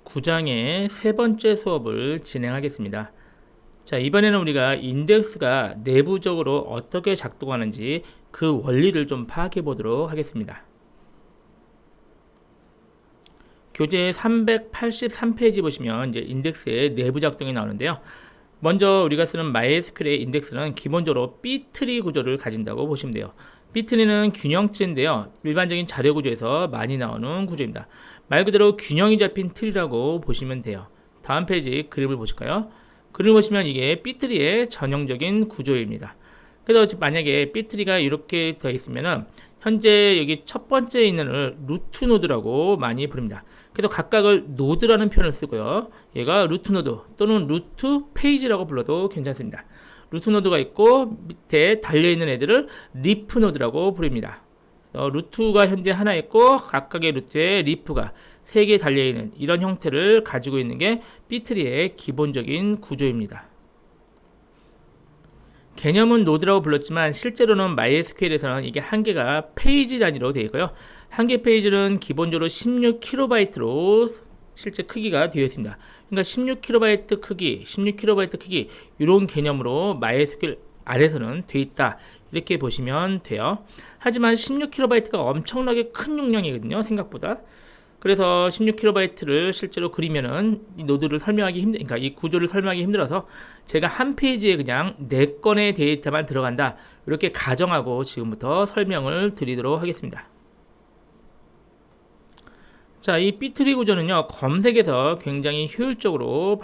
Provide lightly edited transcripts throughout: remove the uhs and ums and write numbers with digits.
9장의 세 번째 수업을 진행하겠습니다. 자, 이번에는 우리가 인덱스가 내부적으로 어떻게 작동하는지 그 원리를 좀 파악해 보도록 하겠습니다. 교재 383페이지 보시면 이제 인덱스의 내부 작동이 나오는데요. 먼저 우리가 쓰는 MySQL의 인덱스는 기본적으로 B트리 구조를 가진다고 보시면 돼요. B트리는 균형 트리인데요. 일반적인 자료 구조에서 많이 나오는 구조입니다. 말 그대로 균형이 잡힌 트리라고 보시면 돼요. 다음 페이지 그림을 보실까요? 그림을 보시면 이게 B트리의 전형적인 구조입니다. 그래서 만약에 B트리가 이렇게 되어 있으면은 현재 여기 첫 번째 있는 루트 노드라고 많이 부릅니다. 그래서 각각을 노드라는 표현을 쓰고요. 얘가 루트 노드 또는 루트 페이지라고 불러도 괜찮습니다. 루트 노드가 있고 밑에 달려있는 애들을 리프 노드라고 부릅니다. 루트가 현재 하나 있고 각각의 루트에 리프가 3개 달려있는 이런 형태를 가지고 있는 게 B트리의 기본적인 구조입니다. 개념은 노드라고 불렀지만 실제로는 MySQL에서는 이게 한 개가 페이지 단위로 되어 있고요. 한 개 페이지는 기본적으로 16KB로 실제 크기가 되어 있습니다. 그러니까 16KB 크기, 16KB 크기 이런 개념으로 MySQL 안에서는 되어 있다. 이렇게 보시면 돼요. 하지만 16KB가 엄청나게 큰 용량이거든요. 생각보다. 그래서 16KB를 실제로 그리면은 이 노드를 설명하기 그러니까 이 구조를 설명하기 힘들어서 제가 한 페이지에 그냥 4건의 데이터만 들어간다. 이렇게 가정하고 지금부터 설명을 드리도록 하겠습니다. 자, 이 B트리 구조는요, 검색에서 굉장히 효율적으로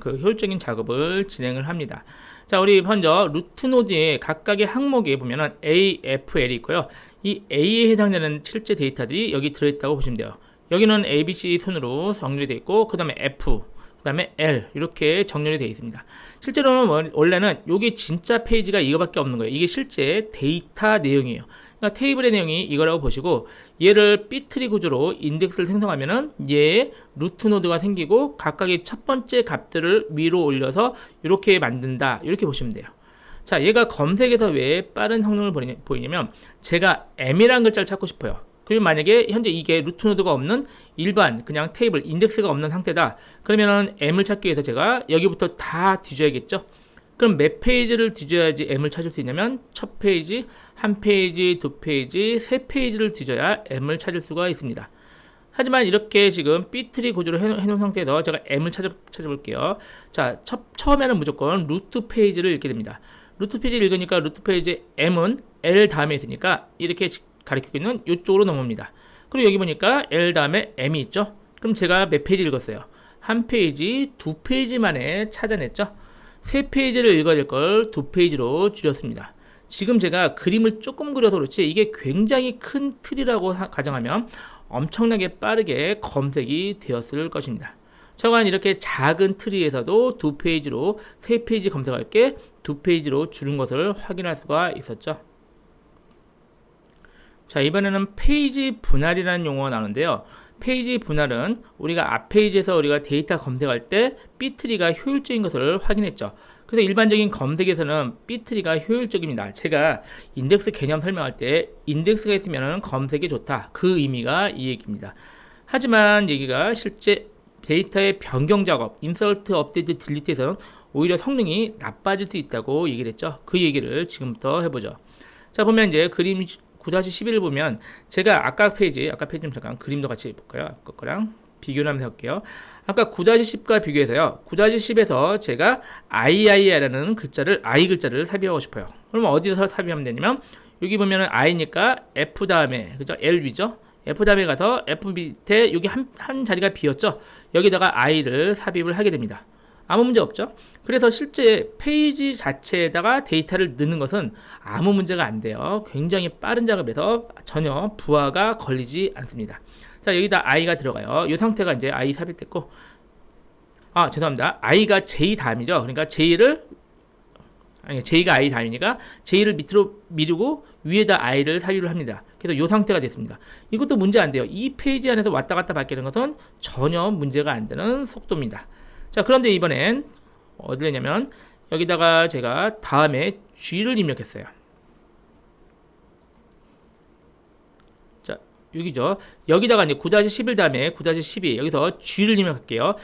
효율적인 작업을 진행을 합니다. 자, 우리 먼저 루트 노드의 각각의 항목에 보면은 A, F, L이 있고요. 이 A에 해당되는 실제 데이터들이 여기 들어있다고 보시면 돼요. 여기는 A, B, C 순으로 정렬이 되어 있고, 그 다음에 F, 그 다음에 L 이렇게 정렬이 되어 있습니다. 실제로는 원래는 여기 진짜 페이지가 이거밖에 없는 거예요. 이게 실제 데이터 내용이에요. 그러니까 테이블의 내용이 이거라고 보시고 얘를 B트리 구조로 인덱스를 생성하면은 얘의 루트 노드가 생기고 각각의 첫 번째 값들을 위로 올려서 이렇게 만든다. 이렇게 보시면 돼요. 자, 얘가 검색에서 왜 빠른 성능을 보이냐면 제가 M이라는 글자를 찾고 싶어요. 그리고 만약에 현재 이게 루트 노드가 없는 일반 그냥 테이블 인덱스가 없는 상태다. 그러면은 M을 찾기 위해서 제가 여기부터 다 뒤져야겠죠. 그럼 몇 페이지를 뒤져야지 M을 찾을 수 있냐면 첫 페이지, 한 페이지, 두 페이지, 세 페이지를 뒤져야 M을 찾을 수가 있습니다. 하지만 이렇게 지금 B트리 구조로 해놓은 상태에서 제가 M을 찾아볼게요. 자, 처음에는 무조건 루트 페이지를 읽게 됩니다. 루트 페이지를 읽으니까 루트 페이지 M은 L 다음에 있으니까 이렇게 가리키고 있는 이쪽으로 넘어옵니다. 그리고 여기 보니까 L 다음에 M이 있죠. 그럼 제가 몇 페이지 읽었어요? 한 페이지, 두 페이지 만에 찾아냈죠. 세 페이지를 읽어야 될 걸 두 페이지로 줄였습니다. 지금 제가 그림을 조금 그려서 그렇지 이게 굉장히 큰 틀이라고 가정하면 엄청나게 빠르게 검색이 되었을 것입니다. 저건 이렇게 작은 트리에서도 두 페이지로 세 페이지 검색할 게 두 페이지로 줄은 것을 확인할 수가 있었죠. 자, 이번에는 페이지 분할이라는 용어가 나오는데요. 페이지 분할은 우리가 앞 페이지에서 우리가 데이터 검색할 때 B트리가 효율적인 것을 확인했죠. 그래서 일반적인 검색에서는 B트리가 효율적입니다. 제가 인덱스 개념 설명할 때 인덱스가 있으면 검색이 좋다. 그 의미가 이 얘기입니다. 하지만 여기가 실제 데이터의 변경 작업, 인서트, 업데이트, 딜리트에서는 오히려 성능이 나빠질 수 있다고 얘기를 했죠. 그 얘기를 지금부터 해보죠. 자, 보면 이제 그림 9-11을 보면 제가 아까 페이지 좀 잠깐 그림도 같이 볼까요? 아까 거랑 비교를 하면서 할게요. 아까 9-10과 비교해서요. 9-10에서 제가 II라는 I 글자를 삽입하고 싶어요. 그러면 어디서 삽입하면 되냐면 여기 보면은 I니까 F 다음에 그죠? L 위죠? F 다음에 가서 F 밑에 여기 한 자리가 비었죠? 여기다가 I를 삽입을 하게 됩니다. 아무 문제 없죠? 그래서 실제 페이지 자체에다가 데이터를 넣는 것은 아무 문제가 안 돼요. 굉장히 빠른 작업에서 전혀 부하가 걸리지 않습니다. 자, 여기다 I가 들어가요. 이 상태가 이제 I 삽입됐고, 죄송합니다. I가 J 다음이죠. 그러니까 J가 I 다음이니까 J를 밑으로 미루고 위에다 I를 삽입을 합니다. 그래서 이 상태가 됐습니다. 이것도 문제 안 돼요. 이 페이지 안에서 왔다 갔다 바뀌는 것은 전혀 문제가 안 되는 속도입니다. 자, 그런데 이번엔 어디를 했냐면 여기다가 제가 다음에 G를 입력했어요. 자, 여기죠. 여기다가 이제 9-11 다음에 9-12 여기서 G를 입력할게요.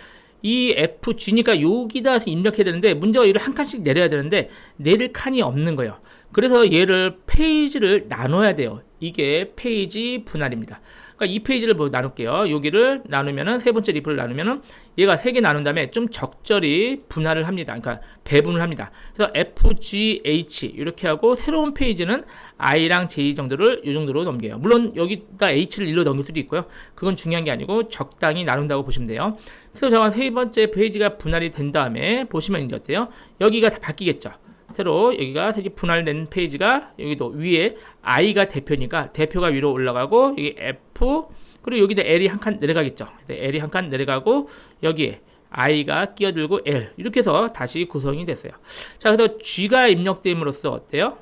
이 FG니까 여기다 입력해야 되는데 문제가 얘를 한 칸씩 내려야 되는데 내릴 칸이 없는 거예요. 그래서 얘를 페이지를 나눠야 돼요. 이게 페이지 분할입니다. 그러니까 이 페이지를 뭐 나눌게요. 여기를 나누면은 세 번째 리플을 나누면은 얘가 세 개 나눈 다음에 좀 적절히 분할을 합니다. 그러니까 배분을 합니다. 그래서 FGH 이렇게 하고 새로운 페이지는 I랑 J 정도를 이 정도로 넘겨요. 물론 여기다 H를 1로 넘길 수도 있고요. 그건 중요한 게 아니고 적당히 나눈다고 보시면 돼요. 그래서 잠깐 세 번째 페이지가 분할이 된 다음에 보시면 이제 어때요? 여기가 다 바뀌겠죠. 새로 여기가 색이 분할된 페이지가 여기도 위에 I가 대표니까 대표가 위로 올라가고 여기 F 그리고 여기다 L이 한 칸 내려가겠죠. L이 한 칸 내려가고 여기에 I가 끼어들고 L 이렇게 해서 다시 구성이 됐어요. 자, 그래서 G가 입력됨으로써 어때요?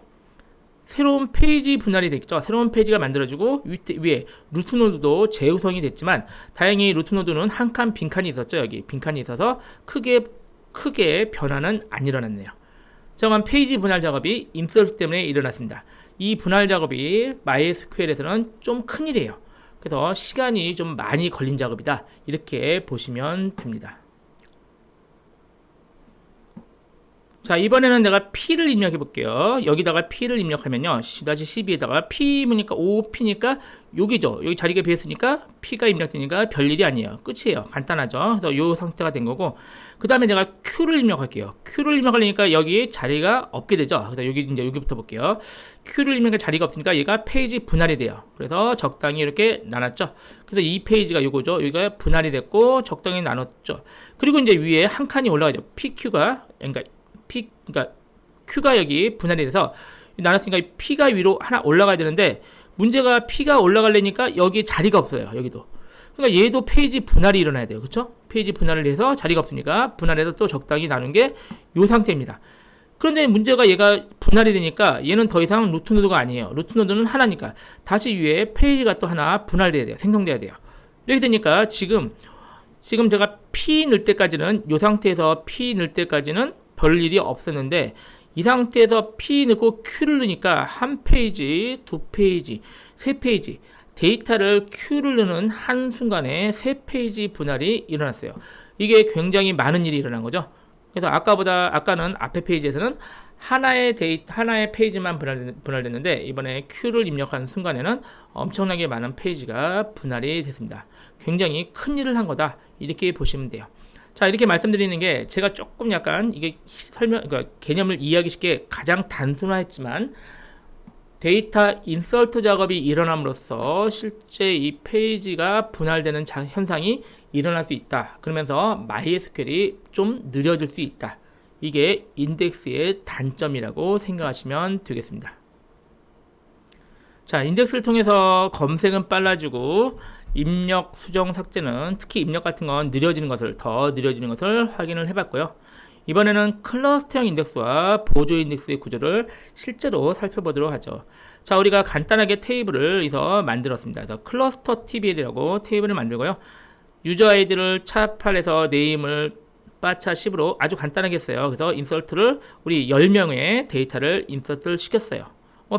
새로운 페이지 분할이 됐죠. 새로운 페이지가 만들어지고 위에 루트노드도 재구성이 됐지만 다행히 루트노드는 한 칸 빈칸이 있었죠. 여기 빈칸이 있어서 크게 변화는 안 일어났네요. 정한 페이지 분할 작업이 인서트 때문에 일어났습니다. 이 분할 작업이 MySQL에서는 좀 큰일이에요. 그래서 시간이 좀 많이 걸린 작업이다. 이렇게 보시면 됩니다. 자, 이번에는 내가 P를 입력해 볼게요. 여기다가 P를 입력하면요. C-12에다가 P니까 OP니까 여기죠. 여기 자리가 비었으니까 P가 입력되니까 별일이 아니에요. 끝이에요. 간단하죠. 그래서 이 상태가 된 거고, 그 다음에 제가 Q를 입력할게요. Q를 입력하려니까 여기 자리가 없게 되죠. 그래서 여기부터 볼게요. Q를 입력할 자리가 없으니까 얘가 페이지 분할이 돼요. 그래서 적당히 이렇게 나눴죠. 그래서 이 페이지가 요거죠. 여기가 분할이 됐고 적당히 나눴죠. 그리고 이제 위에 한 칸이 올라가죠. PQ가 그러니까 Q가 여기 분할이 돼서 나눴으니까 P가 위로 하나 올라가야 되는데 문제가 P가 올라가려니까 여기 자리가 없어요. 여기도. 그러니까 얘도 페이지 분할이 일어나야 돼요. 그렇죠? 페이지 분할을 해서 자리가 없으니까 분할해서 또 적당히 나눈 게 이 상태입니다. 그런데 문제가 얘가 분할이 되니까 얘는 더 이상 루트노드가 아니에요. 루트노드는 하나니까 다시 위에 페이지가 또 하나 분할돼야 돼요. 생성돼야 돼요. 이렇게 되니까 지금 제가 P 넣을 때까지는 이 상태에서 P 넣을 때까지는 별일이 없었는데 이 상태에서 P 넣고 Q를 넣으니까 한 페이지, 두 페이지, 세 페이지 데이터를 Q를 넣는 한순간에 세 페이지 분할이 일어났어요. 이게 굉장히 많은 일이 일어난 거죠. 그래서 아까는 앞에 페이지에서는 하나의 페이지만 분할됐는데 이번에 Q를 입력한 순간에는 엄청나게 많은 페이지가 분할이 됐습니다. 굉장히 큰 일을 한 거다. 이렇게 보시면 돼요. 자, 이렇게 말씀드리는 게 제가 조금 약간 이게 그러니까 개념을 이해하기 쉽게 가장 단순화했지만 데이터 인서트 작업이 일어남으로써 실제 이 페이지가 분할되는 현상이 일어날 수 있다. 그러면서 MySQL이 좀 느려질 수 있다. 이게 인덱스의 단점이라고 생각하시면 되겠습니다. 자, 인덱스를 통해서 검색은 빨라지고 입력, 수정, 삭제는 특히 입력 같은 건 더 느려지는 것을 확인을 해봤고요. 이번에는 클러스터형 인덱스와 보조 인덱스의 구조를 실제로 살펴보도록 하죠. 자, 우리가 간단하게 테이블을 여기서 만들었습니다. 그래서 클러스터 tbl이라고 테이블을 만들고요. 유저 아이디를 차8에서 네임을 빠차 10으로 아주 간단하게 했어요. 그래서 인서트를 우리 10명의 데이터를 인서트를 시켰어요.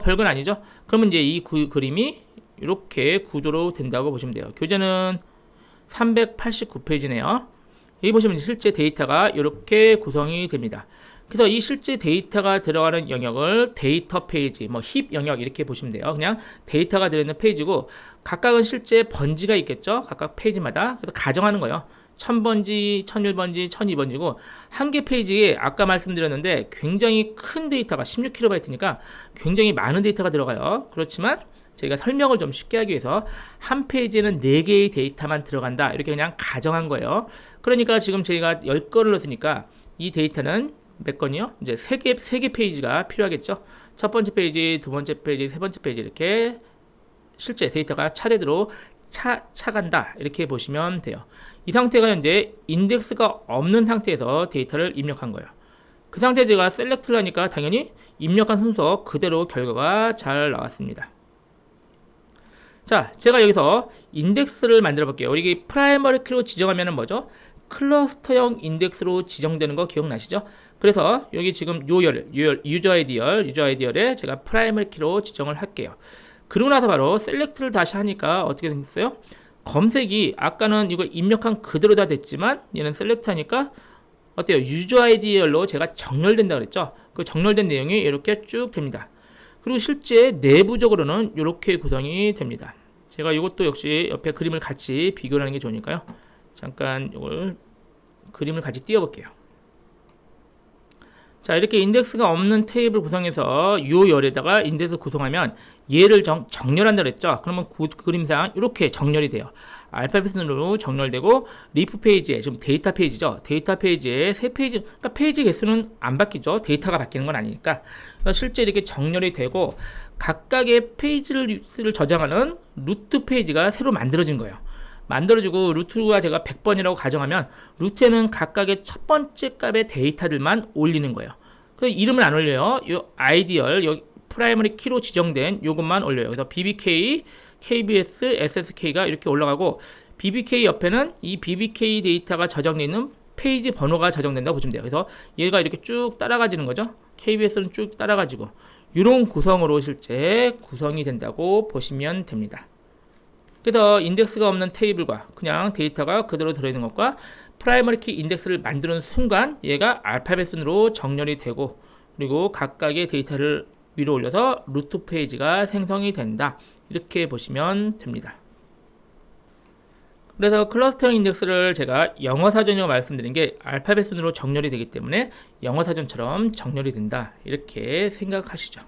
별건 아니죠. 그러면 이제 이 그림이 이렇게 구조로 된다고 보시면 돼요. 교재는 389페이지네요. 여기 보시면 실제 데이터가 이렇게 구성이 됩니다. 그래서 이 실제 데이터가 들어가는 영역을 데이터 페이지, 힙 영역 이렇게 보시면 돼요. 그냥 데이터가 들어있는 페이지고 각각은 실제 번지가 있겠죠. 각각 페이지마다. 그래서 가정하는 거예요. 1000번지, 1001번지, 1002번지고 한 개 페이지에 아까 말씀드렸는데 굉장히 큰 데이터가 16KB니까 굉장히 많은 데이터가 들어가요. 그렇지만 저희가 설명을 좀 쉽게 하기 위해서 한 페이지에는 4개의 데이터만 들어간다. 이렇게 그냥 가정한 거예요. 그러니까 지금 저희가 10건을 넣었으니까 이 데이터는 몇 건이요? 이제 3개 페이지가 필요하겠죠. 첫 번째 페이지, 두 번째 페이지, 세 번째 페이지 이렇게 실제 데이터가 차례대로 차간다. 이렇게 보시면 돼요. 이 상태가 현재 인덱스가 없는 상태에서 데이터를 입력한 거예요. 그 상태에 제가 셀렉트를 하니까 당연히 입력한 순서 그대로 결과가 잘 나왔습니다. 자, 제가 여기서 인덱스를 만들어 볼게요. 우리 프라이머리 키로 지정하면 뭐죠? 클러스터형 인덱스로 지정되는 거 기억나시죠? 그래서 여기 지금 유저 아이디열에 제가 프라이머리 키로 지정을 할게요. 그러고 나서 바로 셀렉트를 다시 하니까 어떻게 생겼어요? 검색이 아까는 이거 입력한 그대로 다 됐지만 얘는 셀렉트 하니까 어때요? 유저 아이디열로 제가 정렬된다 그랬죠? 그 정렬된 내용이 이렇게 쭉 됩니다. 그리고 실제 내부적으로는 이렇게 구성이 됩니다. 제가 이것도 역시 옆에 그림을 같이 비교를 하는 게 좋으니까요. 잠깐 이걸 그림을 같이 띄워볼게요. 자, 이렇게 인덱스가 없는 테이블 구성해서 이 열에다가 인덱스 구성하면 얘를 정렬한다 그랬죠. 그러면 그림상 이렇게 정렬이 돼요. 알파벳 순으로 정렬되고 리프 페이지에 지금 데이터 페이지죠. 데이터 페이지에 세 페이지, 그러니까 페이지 개수는 안 바뀌죠. 데이터가 바뀌는 건 아니니까. 실제 이렇게 정렬이 되고 각각의 페이지를 저장하는 루트 페이지가 새로 만들어진 거예요. 만들어지고 루트가 제가 100번이라고 가정하면 루트에는 각각의 첫 번째 값의 데이터들만 올리는 거예요. 그 이름은 안 올려요. 이 아이디얼 여기 프라이머리 키로 지정된 요것만 올려요. 그래서 BBK, KBS, SSK가 이렇게 올라가고 BBK 옆에는 이 BBK 데이터가 저장되어 있는 페이지 번호가 저장된다고 보시면 돼요. 그래서 얘가 이렇게 쭉 따라가지는 거죠. KBS는 쭉 따라가지고 이런 구성으로 실제 구성이 된다고 보시면 됩니다. 그래서 인덱스가 없는 테이블과 그냥 데이터가 그대로 들어있는 것과 프라이머리 키 인덱스를 만드는 순간 얘가 알파벳 순으로 정렬이 되고 그리고 각각의 데이터를 위로 올려서 루트 페이지가 생성이 된다. 이렇게 보시면 됩니다. 그래서 클러스터링 인덱스를 제가 영어 사전이라고 말씀드린 게 알파벳 순으로 정렬이 되기 때문에 영어 사전처럼 정렬이 된다. 이렇게 생각하시죠.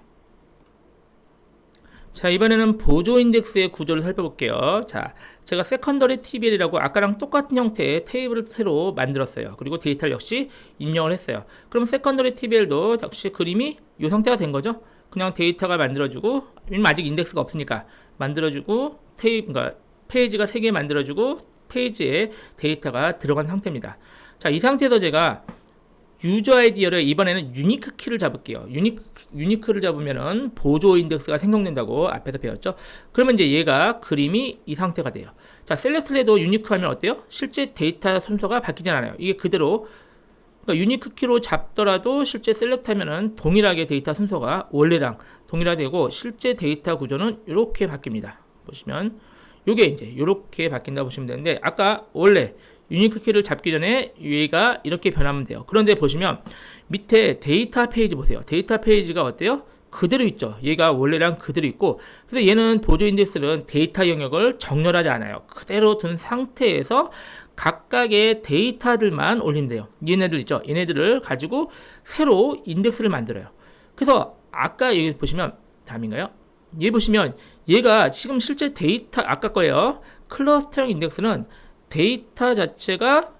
자, 이번에는 보조 인덱스의 구조를 살펴볼게요. 자, 제가 세컨더리 TBL이라고 아까랑 똑같은 형태의 테이블을 새로 만들었어요. 그리고 데이터를 역시 입력을 했어요. 그럼 세컨더리 TBL도 역시 그림이 이 상태가 된 거죠. 그냥 데이터가 만들어주고 아직 인덱스가 없으니까 만들어주고 그러니까 페이지가 3개 만들어주고 페이지에 데이터가 들어간 상태입니다. 자, 이 상태에서 제가 유저 아이디어를 이번에는 유니크 키를 잡을게요. 유니크를 잡으면은 보조 인덱스가 생성된다고 앞에서 배웠죠. 그러면 이제 얘가 그림이 이 상태가 돼요. 자, 셀렉트를 해도 유니크 하면 어때요? 실제 데이터 순서가 바뀌지 않아요. 이게 그대로 그러니까 유니크 키로 잡더라도 실제 셀렉트 하면은 동일하게 데이터 순서가 원래랑 동일화되고 실제 데이터 구조는 이렇게 바뀝니다. 보시면 요게 이제 이렇게 바뀐다 보시면 되는데 아까 원래 유니크 키를 잡기 전에 얘가 이렇게 변하면 돼요. 그런데 보시면 밑에 데이터 페이지 보세요. 데이터 페이지가 어때요? 그대로 있죠. 얘가 원래랑 그대로 있고 그래서 얘는 보조 인덱스는 데이터 영역을 정렬하지 않아요. 그대로 둔 상태에서 각각의 데이터들만 올리면 돼요. 얘네들 있죠. 얘네들을 가지고 새로 인덱스를 만들어요. 그래서 아까 여기 보시면 다음인가요? 얘 보시면 얘가 지금 실제 데이터 아까 거예요. 클러스터형 인덱스는 데이터 자체가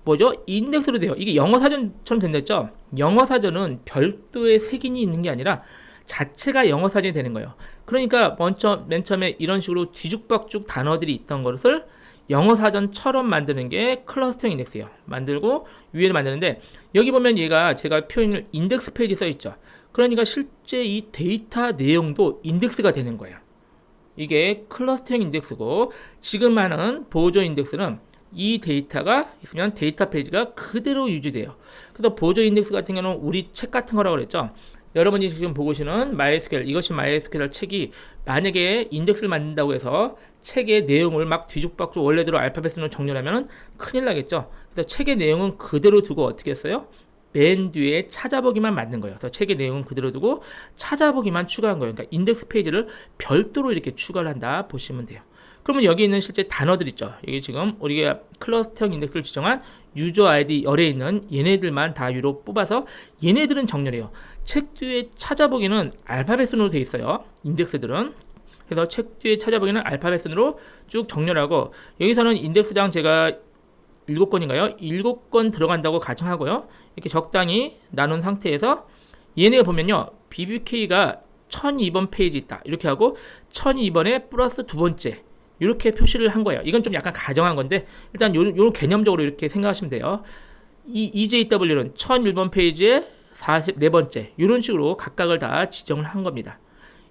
뭐죠? 인덱스로 돼요. 이게 영어 사전처럼 된댔죠? 영어 사전은 별도의 색인이 있는 게 아니라 자체가 영어 사전이 되는 거예요. 그러니까 맨 처음에 이런 식으로 뒤죽박죽 단어들이 있던 것을 영어 사전처럼 만드는 게 클러스터형 인덱스예요. 만들고 위에를 만드는데 여기 보면 얘가 제가 표현을 인덱스 페이지 써 있죠. 그러니까 실제 이 데이터 내용도 인덱스가 되는 거예요. 이게 클러스터형 인덱스고 지금 하는 보조 인덱스는 이 데이터가 있으면 데이터 페이지가 그대로 유지돼요. 그래서 보조 인덱스 같은 경우는 우리 책 같은 거라고 그랬죠. 여러분이 지금 보고 계시는 MySQL 이것이 MySQL 책이 만약에 인덱스를 만든다고 해서 책의 내용을 막 뒤죽박죽 원래대로 알파벳으로 정렬하면 큰일 나겠죠. 그래서 책의 내용은 그대로 두고 어떻게 했어요? 맨 뒤에 찾아보기만 만든 거예요. 그래서 책의 내용은 그대로 두고 찾아보기만 추가한 거예요. 그러니까 인덱스 페이지를 별도로 이렇게 추가를 한다 보시면 돼요. 그러면 여기 있는 실제 단어들 있죠. 여기 지금 우리가 클러스터형 인덱스를 지정한 유저 아이디 열에 있는 얘네들만 다 위로 뽑아서 얘네들은 정렬해요. 책 뒤에 찾아보기는 알파벳 순으로 되어 있어요. 인덱스들은. 그래서 책 뒤에 찾아보기는 알파벳 순으로 쭉 정렬하고 여기서는 인덱스당 제가 7건인가요? 7건 들어간다고 가정하고요. 이렇게 적당히 나눈 상태에서 얘네가 보면요. BBK가 1002번 페이지 있다. 이렇게 하고 1002번에 플러스 두 번째 이렇게 표시를 한 거예요. 이건 좀 약간 가정한 건데 일단 요 개념적으로 이렇게 생각하시면 돼요. 이 EJW는 1001번 페이지에 44번째 이런 식으로 각각을 다 지정을 한 겁니다.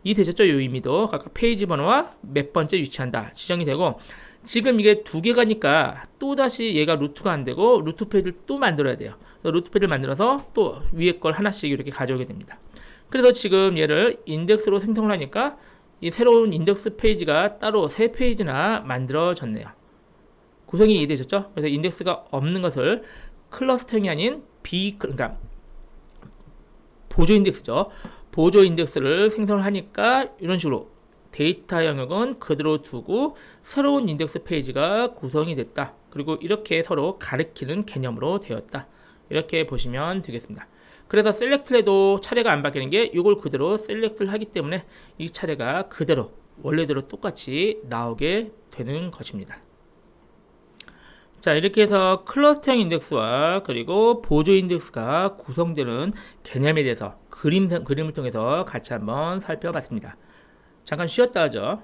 이해되셨죠? 이 의미도 각각 페이지 번호와 몇 번째 위치한다 지정이 되고 지금 이게 두 개가니까 또다시 얘가 루트가 안 되고 루트 페이지를 또 만들어야 돼요. 루트 페이지를 만들어서 또 위에 걸 하나씩 이렇게 가져오게 됩니다. 그래서 지금 얘를 인덱스로 생성을 하니까 이 새로운 인덱스 페이지가 따로 3페이지나 만들어졌네요. 구성이 이해되셨죠? 그래서 인덱스가 없는 것을 클러스터링이 아닌 그러니까 보조 인덱스죠. 보조 인덱스를 생성을 하니까 이런 식으로 데이터 영역은 그대로 두고 새로운 인덱스 페이지가 구성이 됐다. 그리고 이렇게 서로 가리키는 개념으로 되었다. 이렇게 보시면 되겠습니다. 그래서 셀렉트를 해도 차례가 안 바뀌는 게 이걸 그대로 셀렉트를 하기 때문에 이 차례가 그대로 원래대로 똑같이 나오게 되는 것입니다. 자, 이렇게 해서 클러스터형 인덱스와 그리고 보조 인덱스가 구성되는 개념에 대해서 그림을 통해서 같이 한번 살펴봤습니다. 잠깐 쉬었다 하죠.